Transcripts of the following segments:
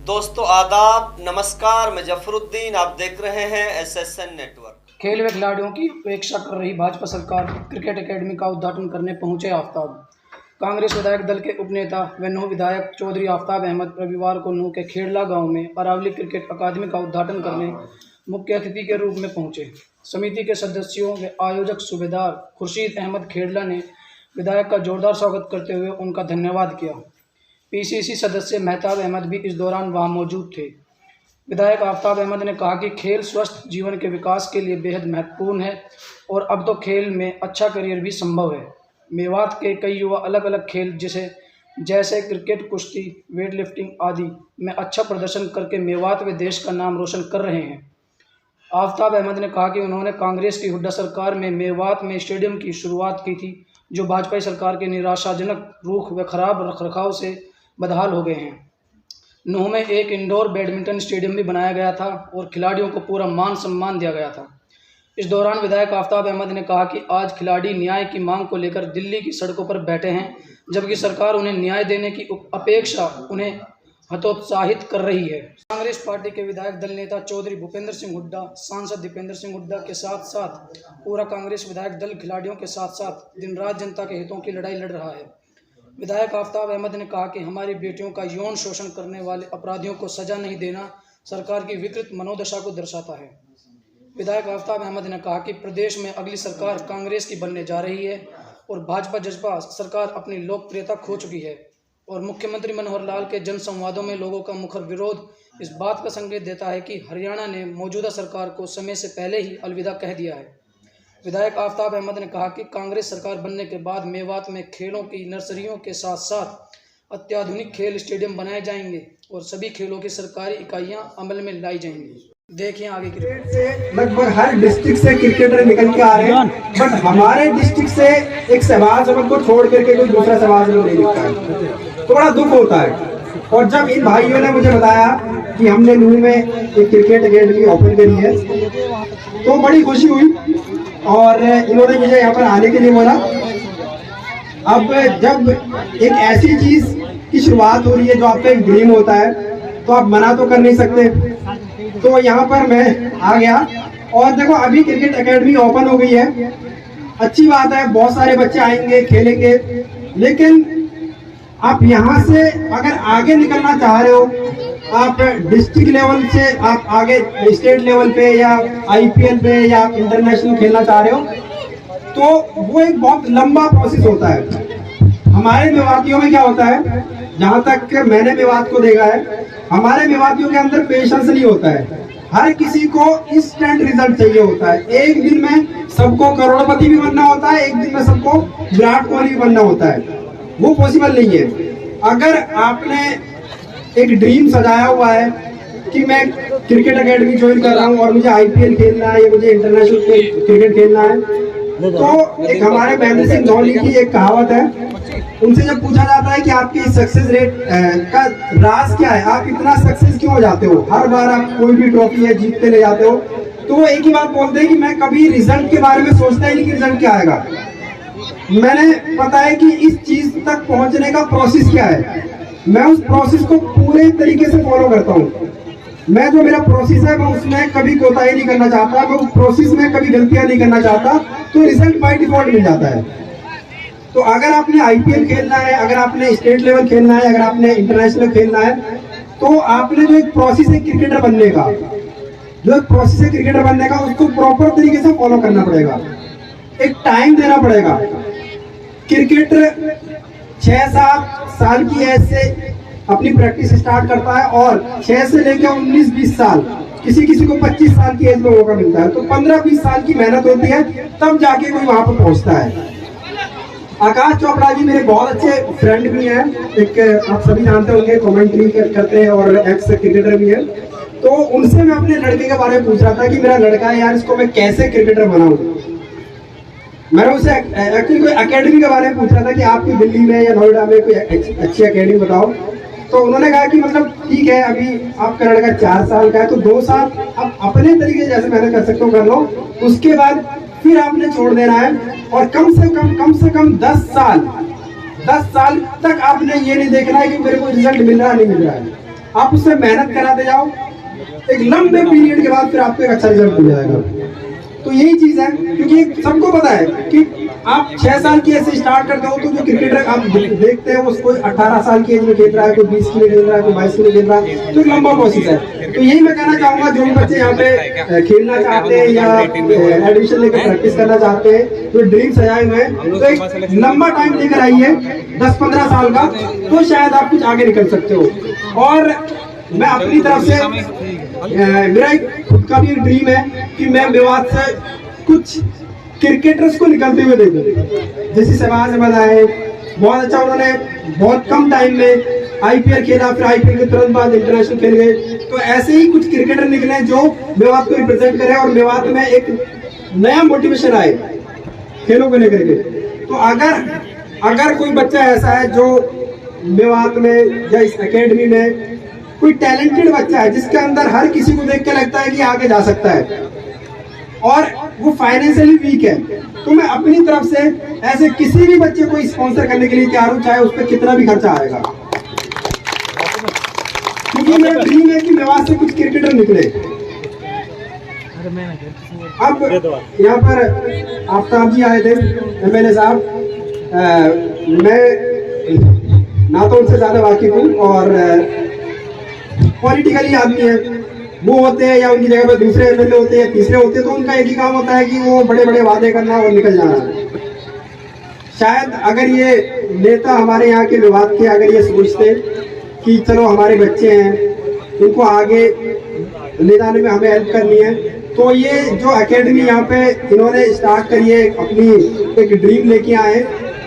दोस्तों आदाब, नमस्कार। मैं जफरुद्दीन, आप देख रहे हैं SSN नेटवर्क। खेल व खिलाड़ियों की उपेक्षा कर रही भाजपा सरकार क्रिकेट एकेडमी का उद्घाटन करने पहुंचे आफ्ताब। कांग्रेस विधायक दल के उपनेता व नूह विधायक चौधरी आफ्ताब अहमद रविवार को नूह के खेड़ला गांव में अरावली क्रिकेट अकादमी का उद्घाटन करने मुख्य अतिथि के रूप में पहुंचे। समिति के सदस्यों व आयोजक सूबेदार खुर्शीद अहमद खेड़ला ने विधायक का जोरदार स्वागत करते हुए उनका धन्यवाद किया। PCC सदस्य मेहताब अहमद भी इस दौरान वहां मौजूद थे। विधायक आफ्ताब अहमद ने कहा कि खेल स्वस्थ जीवन के विकास के लिए बेहद महत्वपूर्ण है और अब तो खेल में अच्छा करियर भी संभव है। मेवात के कई युवा अलग अलग खेल जैसे क्रिकेट, कुश्ती, वेट लिफ्टिंग आदि में अच्छा प्रदर्शन करके मेवात व देश का नाम रोशन कर रहे हैं। आफ्ताब अहमद ने कहा कि उन्होंने कांग्रेस की हुड्डा सरकार में मेवात में स्टेडियम की शुरुआत की थी, जो भाजपा सरकार के निराशाजनक रुख व खराब रखरखाव से बदहाल हो गए हैं। नूह में एक इंडोर बैडमिंटन स्टेडियम भी बनाया गया था और खिलाड़ियों को पूरा मान सम्मान दिया गया था। इस दौरान विधायक आफ्ताब अहमद ने कहा कि आज खिलाड़ी न्याय की मांग को लेकर दिल्ली की सड़कों पर बैठे हैं, जबकि सरकार उन्हें न्याय देने की अपेक्षा उन्हें हतोत्साहित कर रही है। कांग्रेस पार्टी के विधायक दल नेता चौधरी भूपेंद्र सिंह हुड्डा, सांसद दीपेंद्र सिंह हुड्डा के साथ साथ पूरा कांग्रेस विधायक दल खिलाड़ियों के साथ साथ दिन रात जनता के हितों की लड़ाई लड़ रहा है। विधायक आफ्ताब अहमद ने कहा कि हमारी बेटियों का यौन शोषण करने वाले अपराधियों को सजा नहीं देना सरकार की विकृत मनोदशा को दर्शाता है। विधायक आफ्ताब अहमद ने कहा कि प्रदेश में अगली सरकार कांग्रेस की बनने जा रही है और भाजपा जजपा सरकार अपनी लोकप्रियता खो चुकी है और मुख्यमंत्री मनोहर लाल के जन संवादों में लोगों का मुखर विरोध इस बात का संकेत देता है कि हरियाणा ने मौजूदा सरकार को समय से पहले ही अलविदा कह दिया है। विधायक आफ्ताब अहमद ने कहा कि कांग्रेस सरकार बनने के बाद मेवात में खेलों की नर्सरियों के साथ साथ अत्याधुनिक खेल स्टेडियम बनाए जाएंगे और सभी खेलों की सरकारी इकाइयां अमल में लाई जाएंगी। देखिए आगे क्रिकेट से लगभग हर डिस्ट्रिक्ट से क्रिकेटर निकल के आ रहे हैं, बट हमारे डिस्ट्रिक्ट से एक शहबाज अहमद को छोड़ करके कोई दूसरा शहबाज अहमद नहीं दिखता है, तो बड़ा दुख होता है। और जब इन भाइयों ने मुझे बताया कि हमने नूह में एक क्रिकेट एकेडमी ओपन करी है, तो बड़ी खुशी हुई और इन्होंने मुझे यहाँ पर आने के लिए बोला। अब जब एक ऐसी चीज की शुरुआत हो रही है जो आपका एक ड्रीम होता है, तो आप मना तो कर नहीं सकते, तो यहाँ पर मैं आ गया। और देखो अभी क्रिकेट एकेडमी ओपन हो गई है, अच्छी बात है, बहुत सारे बच्चे आएंगे खेलेंगे, लेकिन आप यहाँ से अगर आगे निकलना चाह रहे हो, आप डिस्ट्रिक्ट लेवल से आप आगे स्टेट लेवल पे या IPL पे या इंटरनेशनल खेलना चाह रहे हो, तो वो एक बहुत लंबा प्रोसेस होता है। हमारे मेवातियों में क्या होता है, जहाँ तक मैंने मेवात को देखा है, हमारे मेवातियों के अंदर पेशेंस नहीं होता है। हर किसी को इंस्टेंट रिजल्ट चाहिए होता है। एक दिन में सबको करोड़पति भी बनना होता है, एक दिन में सबको विराट कोहली भी बनना होता है, वो पॉसिबल नहीं है। अगर आपने एक ड्रीम सजाया हुआ है कि मैं क्रिकेट एकेडमी ज्वाइन कर रहा हूँ और मुझे IPL खेलना है या मुझे इंटरनेशनल क्रिकेट खेलना है, तो एक हमारे महेंद्र सिंह धोनी की एक कहावत है, उनसे जब पूछा जाता है कि आपकी सक्सेस रेट का राज क्या है, आप इतना सक्सेस क्यों हो जाते हो, हर बार आप कोई भी ट्रॉफी है जीतते ले जाते हो, तो वो एक ही बात बोलते हैं कि मैं कभी रिजल्ट के बारे में सोचता ही नहीं कि रिजल्ट क्या आएगा। मैंने पता है कि इस चीज तक पहुंचने का प्रोसेस क्या है, मैं उस प्रोसेस को पूरे तरीके से फॉलो करता हूँ। मैं जो मेरा प्रोसेस है मैं उसमें कभी कोताही नहीं करना चाहता, मैं उस प्रोसेस में कभी गलतियां नहीं करना चाहता, तो रिजल्ट बाय डिफॉल्ट मिल जाता है। तो अगर आपने IPL खेलना है, अगर आपने स्टेट लेवल खेलना है, अगर आपने इंटरनेशनल खेलना है, तो आपने जो एक प्रोसेस है क्रिकेटर बनने का, जो एक प्रोसेस है क्रिकेटर बनने का, उसको प्रॉपर तरीके से फॉलो करना पड़ेगा, एक टाइम देना पड़ेगा। क्रिकेटर 6-7 साल की एज से अपनी प्रैक्टिस स्टार्ट करता है और 6 से लेकर 19-20 साल, किसी को 25 साल की एज में मौका मिलता है, तो 15-20 साल की मेहनत होती है, तब जाके कोई वहां पर पहुंचता है। आकाश चोपड़ा जी मेरे बहुत अच्छे फ्रेंड भी हैं, एक आप सभी जानते होंगे, कमेंट्री करते हैं और एक्स क्रिकेटर भी है। तो उनसे मैं अपने लड़के के बारे में पूछ रहा था कि मेरा लड़का है यार, इसको मैं कैसे क्रिकेटर बनाऊं। मैंने उसे एक्चुअली कोई एकेडमी के बारे में पूछ रहा था कि आपकी दिल्ली में या नोएडा में कोई अच्छी एकेडमी बताओ। तो उन्होंने कहा कि मतलब ठीक है, अभी आपका लड़का 4 साल का है, तो 2 साल आप अपने तरीके से जैसे मैंने कर सकते हो कर लो, उसके बाद फिर आपने छोड़ देना है और कम से कम 10 साल तक आपने ये नहीं देखना है कि मेरे को रिजल्ट मिल रहा है नहीं मिल रहा है। आप उससे मेहनत कराते जाओ, एक लंबे पीरियड के बाद फिर आपको एक अच्छा रिजल्ट मिल जाएगा। तो यही चीज है, क्योंकि सबको पता है कि आप 6 साल की ऐसे स्टार्ट करते हो तो जो क्रिकेटर आप देखते हैं वो कोई 18 साल की एज में खेल रहा है, कोई 20 की में खेल रहा है, कोई 22 की में खेल रहा है, तो एक लंबा प्रोसेस है। तो यही मैं कहना चाहूंगा, जो भी बच्चे यहाँ पे खेलना चाहते हैं या एडमिशन लेकर प्रैक्टिस करना चाहते हैं, तो ड्रीम सजाए हुए हैं, तो एक लंबा टाइम लेकर आइए 10-15 साल का, तो शायद आप कुछ आगे निकल सकते हो। और मैं अपनी तरफ से मेरा एक खुद का भी एक ड्रीम है कि मैं मेवात से कुछ क्रिकेटर्स को निकलते हुए देखूं, जैसे शहबाज अहमद आए, बहुत अच्छा उन्होंने बहुत कम टाइम में आईपीएल खेला, फिर आईपीएल के तुरंत बाद इंटरनेशनल खेल गए। तो ऐसे ही कुछ क्रिकेटर निकले जो मेवात को रिप्रेजेंट करें और मेवात में एक नया मोटिवेशन आए खेलों को लेकर के। तो अगर कोई बच्चा ऐसा है जो मेवात में या इस एकेडमी में कोई टैलेंटेड बच्चा है जिसके अंदर हर किसी को देख के लगता है कि आगे जा सकता है और वो फाइनेंशियली वीक है, तो मैं अपनी तरफ से ऐसे किसी भी बच्चे को स्पॉन्सर करने के लिए तैयार हूं, चाहे उस पर कितना भी खर्चा आएगा, क्योंकि मेरा ड्रीम है कि मेवात से कुछ क्रिकेटर निकले। अब यहाँ पर आफ्ताब जी आए थे, एमएलए साहब, मैं ना तो उनसे ज्यादा वाकिफ हूँ और पॉलिटिकली आदमी है, वो होते हैं या उनकी जगह पर दूसरे एमएलए होते हैं, तीसरे होते हैं, तो उनका एक ही काम होता है कि वो बड़े बड़े वादे करना और निकल जाना। शायद अगर ये नेता हमारे यहाँ के विवाद के अगर ये सोचते कि चलो हमारे बच्चे हैं, इनको आगे ले जाने में हमें हेल्प करनी है, तो ये जो एकेडमी यहाँ पे इन्होंने स्टार्ट करी है, अपनी एक ड्रीम लेके आए,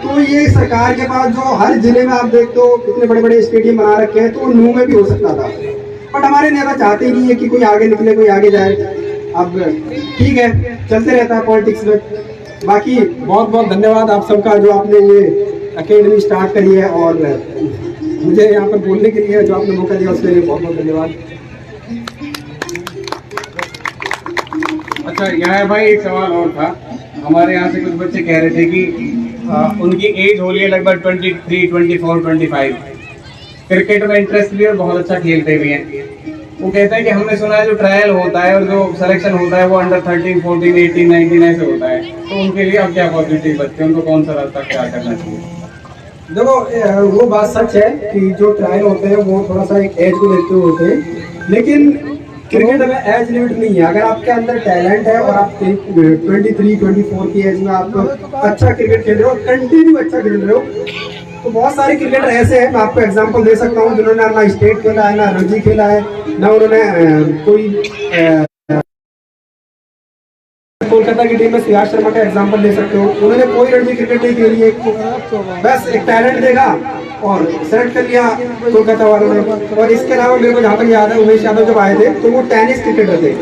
तो ये सरकार के पास जो हर जिले में आप देखते हो कितने बड़े बड़े स्टेडियम बना रखे हैं, तो नूह में भी हो सकता था, बट हमारे नेता चाहते ही नहीं है कि कोई आगे निकले, कोई आगे जाए। अब ठीक है, चलते रहता है पॉलिटिक्स में। बाकी बहुत बहुत धन्यवाद आप सबका जो आपने ये एकेडमी स्टार्ट करी है और मुझे यहाँ पर बोलने के लिए जो आपने मौका दिया उसके लिए बहुत बहुत धन्यवाद। अच्छा, यहाँ भाई एक सवाल और था, हमारे यहाँ से कुछ बच्चे कह रहे थे कि उनकी एज हो रही है लगभग 23, 24, 25, क्रिकेट में इंटरेस्ट भी और बहुत अच्छा खेलते भी हैं। वो कहते हैं कि हमने सुना है जो ट्रायल होता है और जो सिलेक्शन होता है वो अंडर 13, 14, 18, 19 ऐसे होता है, तो उनके लिए अब क्या पॉजिटिव बच्चे, उनको कौन सा रास्ता क्या करना चाहिए? देखो, वो बात सच है कि जो ट्रायल होते हैं वो थोड़ा सा एक एज को देखते हुए होते हैं, लेकिन क्रिकेट में एज लिमिट नहीं है। अगर आपके अंदर टैलेंट है और आप 23, 24 की एज में आप अच्छा क्रिकेट खेल रहे हो, कंटिन्यू अच्छा खेल रहे हो, तो बहुत सारे क्रिकेटर ऐसे हैं, मैं आपको एग्जांपल दे सकता हूँ, जिन्होंने ना स्टेट खेला है, ना रणजी खेला है, ना उन्होंने कोई कोलकाता की टीम में सियाज शर्मा का एग्जांपल ले सकते हो, उन्होंने कोई रणजी क्रिकेट नहीं खेली है, बस एक टैलेंट देखा और सेलेक्ट कर लिया कोलकाता वालों ने। और इसके अलावा मेरे को जहाँ तक याद है, उमेश यादव जब आए थे तो वो टेनिस क्रिकेटर थे,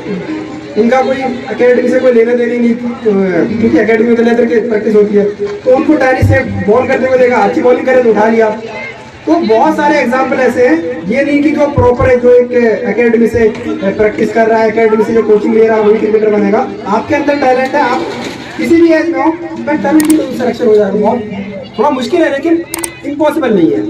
उनका कोई एकेडमी से कोई लेना देनी नहीं, क्योंकि एकेडमी में लेकर के प्रैक्टिस होती है, तो उनको टेनिस से बॉल करते हुए देखा, अच्छी बॉलिंग करे तो उठा लिया। तो बहुत सारे एग्जाम्पल ऐसे हैं, ये नहीं कि जो प्रॉपर है, जो एक एकेडमी से प्रैक्टिस कर रहा है, एकेडमी से जो कोचिंग ले रहा है वही क्रिकेटर बनेगा। आपके अंदर टैलेंट है, आप किसी भी एज में हो, बट टैलेंट की सिलेक्शन हो जाएगा। बहुत थोड़ा मुश्किल है, लेकिन इम्पॉसिबल नहीं है।